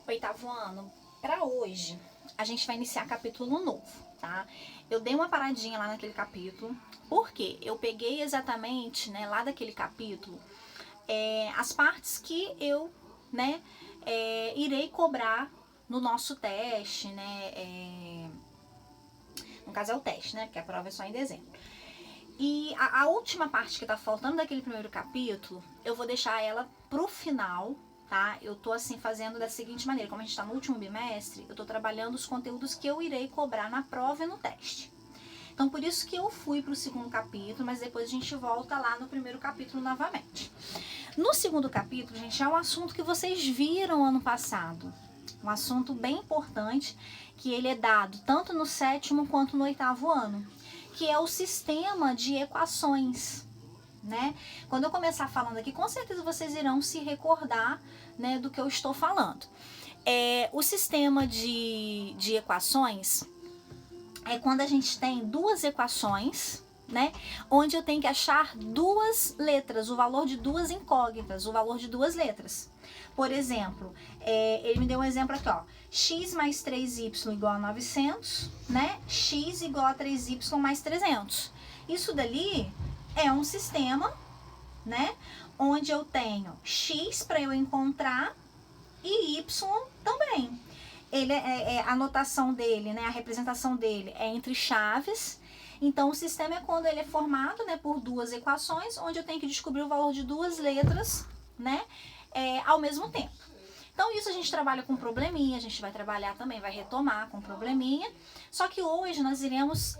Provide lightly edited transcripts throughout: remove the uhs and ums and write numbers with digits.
Oitavo ano, para hoje, a gente vai iniciar capítulo novo, tá? Eu dei uma paradinha lá naquele capítulo, porque eu peguei exatamente, né, lá daquele capítulo, as partes que eu, né, irei cobrar no nosso teste, né, no caso é o teste, né, porque a prova é só em dezembro. E a última parte que tá faltando daquele primeiro capítulo, eu vou deixar ela pro final, tá? Eu tô assim fazendo da seguinte maneira, como a gente tá no último bimestre, eu tô trabalhando os conteúdos que eu irei cobrar na prova e no teste. Então por isso que eu fui pro segundo capítulo, mas depois a gente volta lá no primeiro capítulo novamente. No segundo capítulo, gente, é um assunto que vocês viram ano passado. Um assunto bem importante, que ele é dado tanto no sétimo quanto no oitavo ano, que é o sistema de equações, né? Quando eu começar falando aqui, com certeza vocês irão se recordar, né, do que eu estou falando. O sistema de equações é quando a gente tem duas equações, né, onde eu tenho que achar duas letras, o valor de duas incógnitas, o valor de duas letras. Por exemplo, ele me deu um exemplo aqui, ó, x mais 3y igual a 900, né, x igual a 3y mais 300. Isso dali é um sistema, né, onde eu tenho x para eu encontrar e y também. Ele a notação dele, né, a representação dele é entre chaves. Então o sistema é quando ele é formado, né, por duas equações, onde eu tenho que descobrir o valor de duas letras, né, ao mesmo tempo. Então isso a gente trabalha com probleminha, a gente vai trabalhar também, vai retomar com probleminha. Só que hoje nós iremos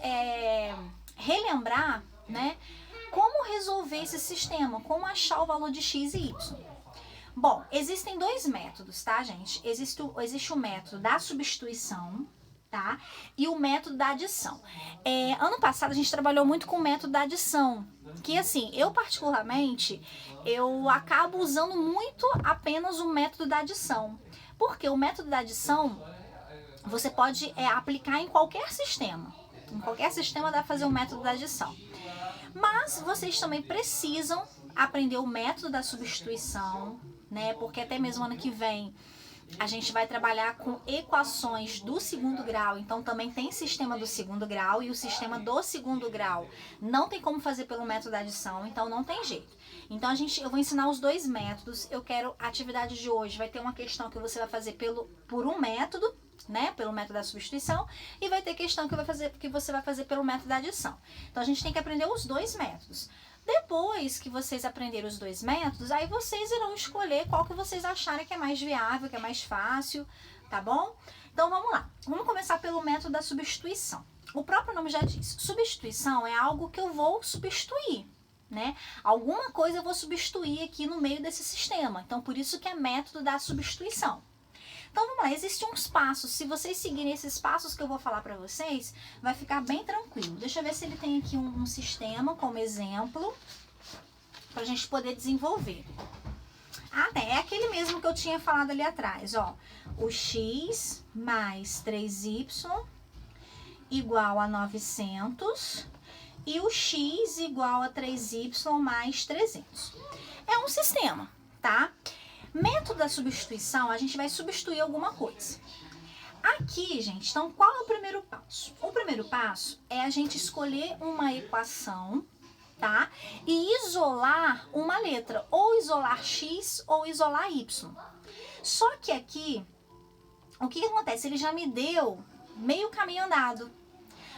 relembrar, né, como resolver esse sistema, como achar o valor de x e y. Bom, existem dois métodos, tá, gente? Existe o método da substituição, tá? E o método da adição. Ano passado a gente trabalhou muito com o método da adição, que assim, eu particularmente, eu acabo usando muito apenas o método da adição. Porque o método da adição, você pode aplicar em qualquer sistema. Em qualquer sistema dá pra fazer o método da adição. Mas vocês também precisam aprender o método da substituição, né? Porque até mesmo ano que vem a gente vai trabalhar com equações do segundo grau, então também tem sistema do segundo grau, e o sistema do segundo grau não tem como fazer pelo método da adição, então não tem jeito. Então eu vou ensinar os dois métodos. Eu quero, a atividade de hoje vai ter uma questão que você vai fazer por um método, né, pelo método da substituição, e vai ter questão que você vai fazer pelo método da adição. Então a gente tem que aprender os dois métodos. Depois que vocês aprenderem os dois métodos, aí vocês irão escolher qual que vocês acharem que é mais viável, que é mais fácil, tá bom? Então vamos lá. Vamos começar pelo método da substituição. O próprio nome já diz, substituição é algo que eu vou substituir, né? Alguma coisa eu vou substituir aqui no meio desse sistema. Então por isso que é método da substituição. Então vamos lá, existem uns passos. Se vocês seguirem esses passos que eu vou falar para vocês, vai ficar bem tranquilo. Deixa eu ver se ele tem aqui um sistema como exemplo, para a gente poder desenvolver. É aquele mesmo que eu tinha falado ali atrás, ó. O x mais 3y igual a 900 e o x igual a 3y mais 300. É um sistema, tá? Método da substituição, a gente vai substituir alguma coisa. Aqui, gente, então qual é o primeiro passo? O primeiro passo é a gente escolher uma equação, tá? E isolar uma letra, ou isolar x ou isolar y. Só que aqui, o que acontece? Ele já me deu meio caminho andado.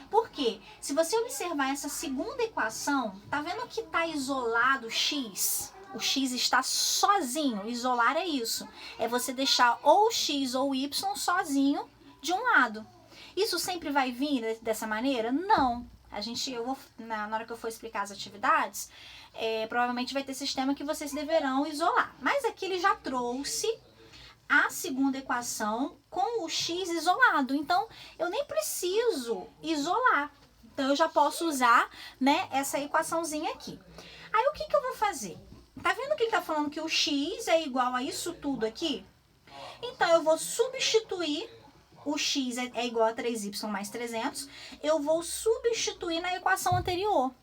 Por quê? Se você observar essa segunda equação, tá vendo que tá isolado x? O x está sozinho, isolar é isso. É você deixar ou x ou y sozinho de um lado. Isso sempre vai vir dessa maneira? Não. Na hora que eu for explicar as atividades, provavelmente vai ter sistema que vocês deverão isolar. Mas aqui ele já trouxe a segunda equação com o x isolado. Então, eu nem preciso isolar. Então, eu já posso usar, né, essa equaçãozinha aqui. Aí, o que eu vou fazer? Tá vendo que ele tá falando que o x é igual a isso tudo aqui? Então, eu vou substituir, o x é igual a 3y mais 300, eu vou substituir na equação anterior.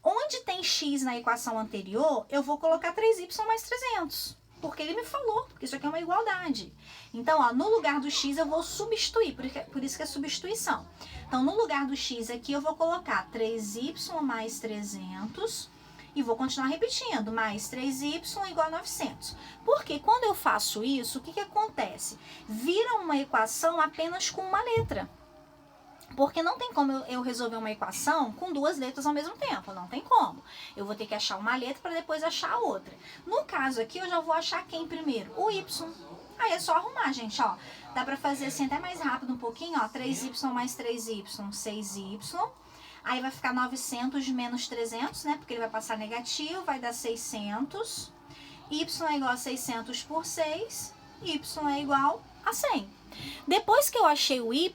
Onde tem x na equação anterior, eu vou colocar 3y mais 300. porque ele me falou, porque isso aqui é uma igualdade. Então, ó, no lugar do x eu vou substituir, por isso que é substituição. Então, no lugar do x aqui eu vou colocar 3y mais 300 e vou continuar repetindo, mais 3y igual a 900. Porque quando eu faço isso, o que acontece? Vira uma equação apenas com uma letra. Porque não tem como eu resolver uma equação com duas letras ao mesmo tempo, não tem como. Eu vou ter que achar uma letra para depois achar a outra. No caso aqui, eu já vou achar quem primeiro? O y. Aí é só arrumar, gente, ó. Dá para fazer assim até mais rápido um pouquinho, ó. 3y mais 3y, 6y. Aí vai ficar 900 menos 300, né? Porque ele vai passar negativo, vai dar 600. Y é igual a 600 por 6. Y é igual a 100. Depois que eu achei o y,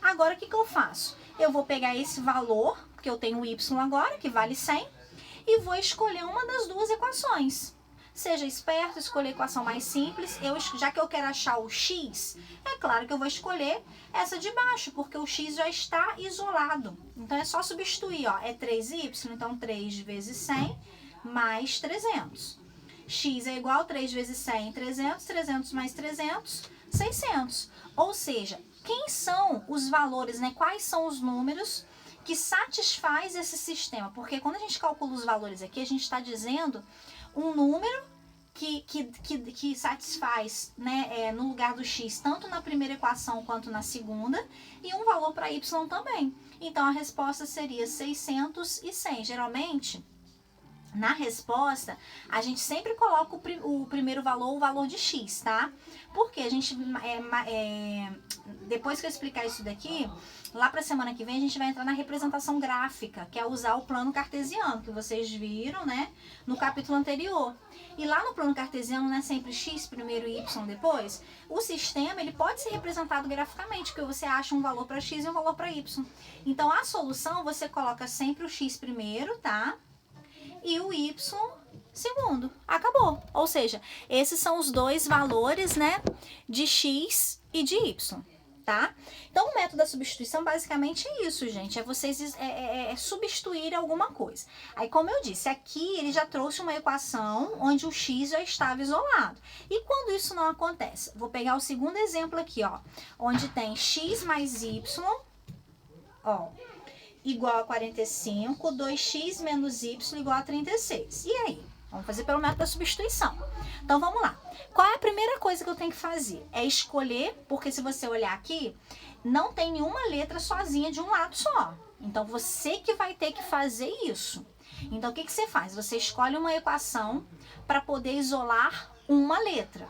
agora o que eu faço? Eu vou pegar esse valor, que eu tenho o y agora, que vale 100, e vou escolher uma das duas equações. Seja esperto, escolher a equação mais simples. Já que eu quero achar o x, é claro que eu vou escolher essa de baixo, porque o x já está isolado. Então é só substituir, ó, é 3y, então 3 vezes 100 mais 300. X é igual a 3 vezes 100, 300, 300 mais 300, 600. Ou seja, quem são os valores, né? Quais são os números que satisfaz esse sistema? Porque quando a gente calcula os valores aqui, a gente está dizendo um número que satisfaz, né, no lugar do x, tanto na primeira equação quanto na segunda, e um valor para y também. Então, a resposta seria 600 e 100. Geralmente, na resposta, a gente sempre coloca o primeiro valor, o valor de x, tá? Porque a gente, depois que eu explicar isso daqui, lá para a semana que vem a gente vai entrar na representação gráfica, que é usar o plano cartesiano, que vocês viram, né, no capítulo anterior. E lá no plano cartesiano não é sempre x primeiro e y depois? O sistema, ele pode ser representado graficamente, porque você acha um valor para x e um valor para y. Então, a solução, você coloca sempre o x primeiro, tá? E o y segundo. Acabou. Ou seja, esses são os dois valores, né, de x e de y, tá? Então, o método da substituição basicamente é isso, gente. É vocês substituir alguma coisa. Aí, como eu disse, aqui ele já trouxe uma equação onde o x já estava isolado. E quando isso não acontece? Vou pegar o segundo exemplo aqui, ó, onde tem x mais y, ó, igual a 45, 2x menos y igual a 36. E aí? Vamos fazer pelo método da substituição. Então, vamos lá. Qual é a primeira coisa que eu tenho que fazer? É escolher, porque se você olhar aqui, não tem nenhuma letra sozinha de um lado só. Então, você que vai ter que fazer isso. Então, o que você faz? Você escolhe uma equação para poder isolar uma letra.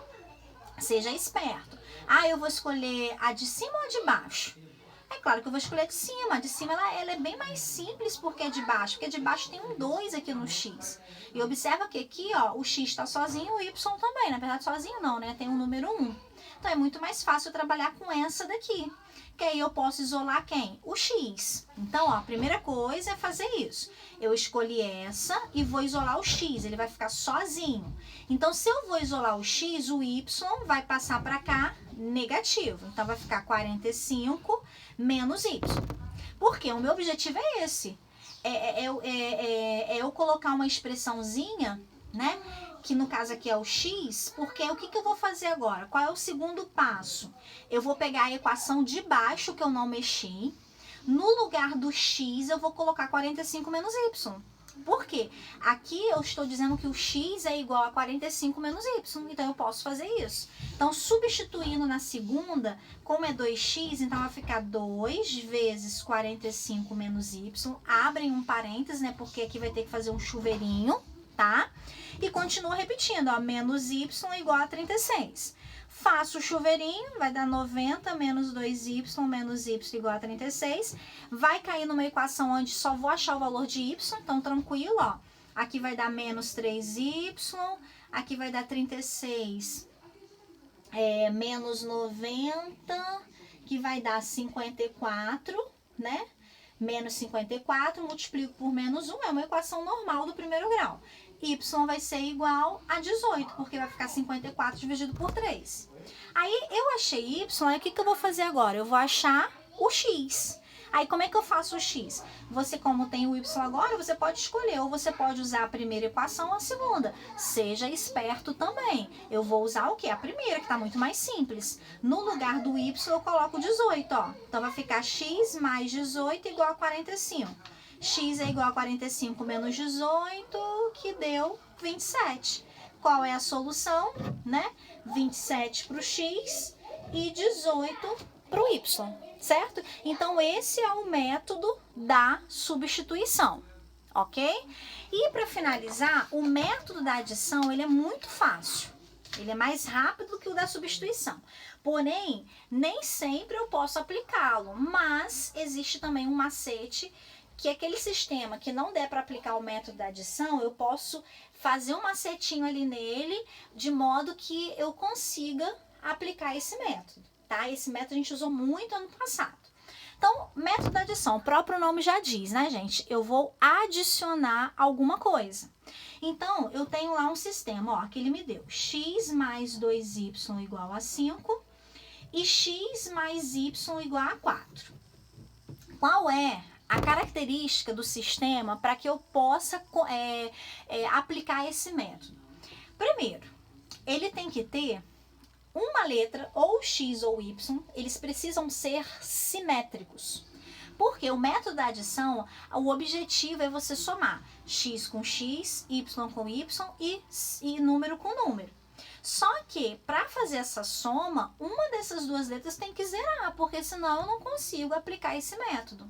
Seja esperto. Ah, eu vou escolher a de cima ou a de baixo? É claro que eu vou escolher a de cima. A de cima ela é bem mais simples porque é de baixo. Porque de baixo tem um 2 aqui no x. E observa que aqui, ó, o x está sozinho e o y também. Na verdade, sozinho não, né? Tem um número 1. Então, é muito mais fácil eu trabalhar com essa daqui. Que aí eu posso isolar quem? O x. Então, ó, a primeira coisa é fazer isso. Eu escolhi essa e vou isolar o x. Ele vai ficar sozinho. Então, se eu vou isolar o x, o y vai passar para cá negativo. Então, vai ficar 45 menos y. Porque o meu objetivo é esse. Eu colocar uma expressãozinha, né? Que no caso aqui é o x, porque o que eu vou fazer agora? Qual é o segundo passo? Eu vou pegar a equação de baixo que eu não mexi. No lugar do x, eu vou colocar 45 menos y. Por quê? Aqui eu estou dizendo que o x é igual a 45 menos y, então eu posso fazer isso. Então, substituindo na segunda, como é 2x, então vai ficar 2 vezes 45 menos y. Abrem um parênteses, né, porque aqui vai ter que fazer um chuveirinho, tá? E continua repetindo, ó, menos y igual a 36. Faço o chuveirinho, vai dar 90 menos 2y menos y igual a 36. Vai cair numa equação onde só vou achar o valor de y, então tranquilo, ó. Aqui vai dar menos 3y, aqui vai dar 36 menos 90, que vai dar 54, né? Menos 54, multiplico por menos 1, é uma equação normal do primeiro grau. Y vai ser igual a 18, porque vai ficar 54 dividido por 3. Aí, eu achei Y, aí o que eu vou fazer agora? Eu vou achar o X. Aí como é que eu faço o x? Você, como tem o y agora, você pode escolher, ou você pode usar a primeira equação ou a segunda. Seja esperto também. Eu vou usar o quê? A primeira, que está muito mais simples. No lugar do y eu coloco 18, ó. Então vai ficar x mais 18 igual a 45. X é igual a 45 menos 18, que deu 27. Qual é a solução, né? 27 para o x e 18 para o y, certo? Então, esse é o método da substituição, ok? E para finalizar, o método da adição, ele é muito fácil. Ele é mais rápido que o da substituição. Porém, nem sempre eu posso aplicá-lo, mas existe também um macete que aquele sistema que não der para aplicar o método da adição, eu posso fazer um macetinho ali nele, de modo que eu consiga aplicar esse método, tá? Esse método a gente usou muito ano passado. Então, método da adição, o próprio nome já diz, né, gente? Eu vou adicionar alguma coisa. Então, eu tenho lá um sistema, ó, que ele me deu x mais 2y igual a 5 e x mais y igual a 4. Qual é a característica do sistema para que eu possa aplicar esse método? Primeiro, ele tem que ter uma letra, ou x ou y, eles precisam ser simétricos. Porque o método da adição, o objetivo é você somar x com x, y com y e número com número. Só que, para fazer essa soma, uma dessas duas letras tem que zerar, porque senão eu não consigo aplicar esse método.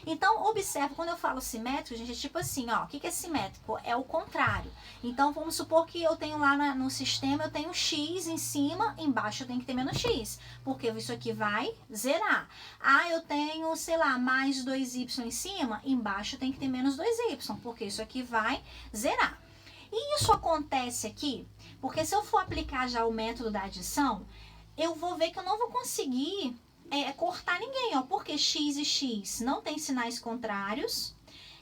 Então, observe, quando eu falo simétrico, gente, é tipo assim, ó, o que é simétrico? É o contrário. Então, vamos supor que eu tenho lá no sistema, eu tenho x em cima, embaixo eu tenho que ter menos x, porque isso aqui vai zerar. Ah, eu tenho, sei lá, mais 2y em cima, embaixo tem que ter menos 2y, porque isso aqui vai zerar. E isso acontece aqui, porque se eu for aplicar já o método da adição, eu vou ver que eu não vou conseguir cortar ninguém, ó, porque x e x não tem sinais contrários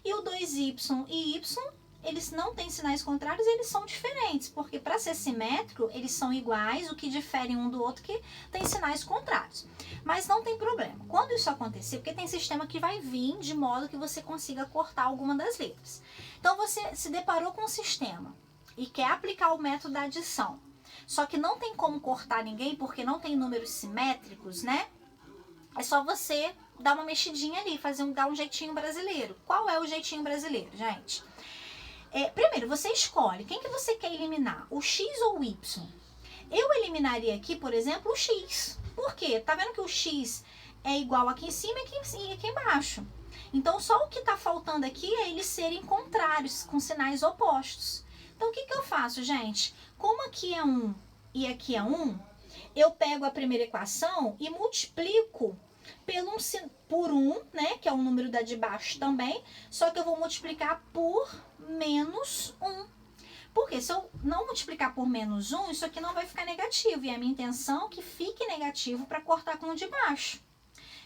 e o 2y e y, eles não têm sinais contrários, eles são diferentes, porque para ser simétrico, eles são iguais, o que difere um do outro que tem sinais contrários. Mas não tem problema. Quando isso acontecer, porque tem sistema que vai vir de modo que você consiga cortar alguma das letras. Então, você se deparou com um sistema e quer aplicar o método da adição, só que não tem como cortar ninguém, porque não tem números simétricos, né? É só você dar uma mexidinha ali, dar um jeitinho brasileiro. Qual é o jeitinho brasileiro, gente? Primeiro, você escolhe quem que você quer eliminar, o x ou o y. Eu eliminaria aqui, por exemplo, o x. Por quê? Tá vendo que o x é igual aqui em cima e aqui embaixo. Então, só o que tá faltando aqui é eles serem contrários, com sinais opostos. Então, o que eu faço, gente? Como aqui é 1 e aqui é 1, eu pego a primeira equação e multiplico por 1, né, que é o número da de baixo também, só que eu vou multiplicar por menos 1. Porque se eu não multiplicar por menos 1, isso aqui não vai ficar negativo, e a minha intenção é que fique negativo para cortar com o de baixo.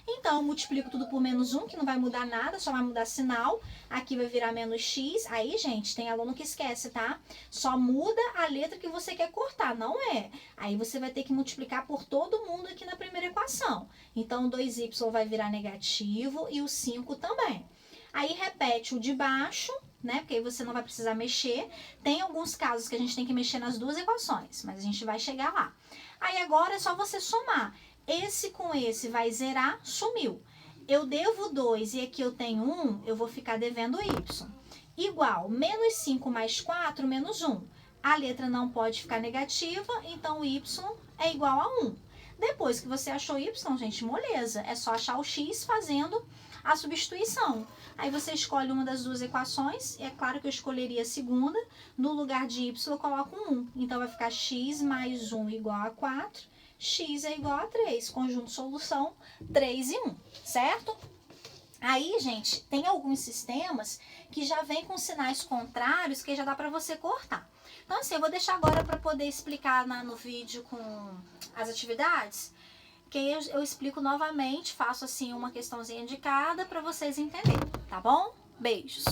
Então, eu multiplico tudo por menos 1, que não vai mudar nada, só vai mudar sinal. Aqui vai virar menos x. Aí, gente, tem aluno que esquece, tá? Só muda a letra que você quer cortar, não é? Aí você vai ter que multiplicar por todo mundo aqui na primeira equação. Então, o 2y vai virar negativo e o 5 também. Aí, repete o de baixo, né? Porque aí você não vai precisar mexer. Tem alguns casos que a gente tem que mexer nas duas equações, mas a gente vai chegar lá. Aí, agora é só você somar. Esse com esse vai zerar, sumiu. Eu devo 2 e aqui eu tenho 1, eu vou ficar devendo y. Igual, menos 5 mais 4, menos 1. A letra não pode ficar negativa, então y é igual a 1. Depois que você achou y, gente, moleza. É só achar o x fazendo a substituição. Aí você escolhe uma das duas equações, e é claro que eu escolheria a segunda. No lugar de y eu coloco 1. Então vai ficar x mais 1 igual a 4. X é igual a 3, conjunto solução 3 e 1, certo? Aí, gente, tem alguns sistemas que já vem com sinais contrários que já dá para você cortar. Então, assim, eu vou deixar agora para poder explicar no vídeo com as atividades, que aí eu explico novamente, faço assim uma questãozinha de cada para vocês entenderem, tá bom? Beijos!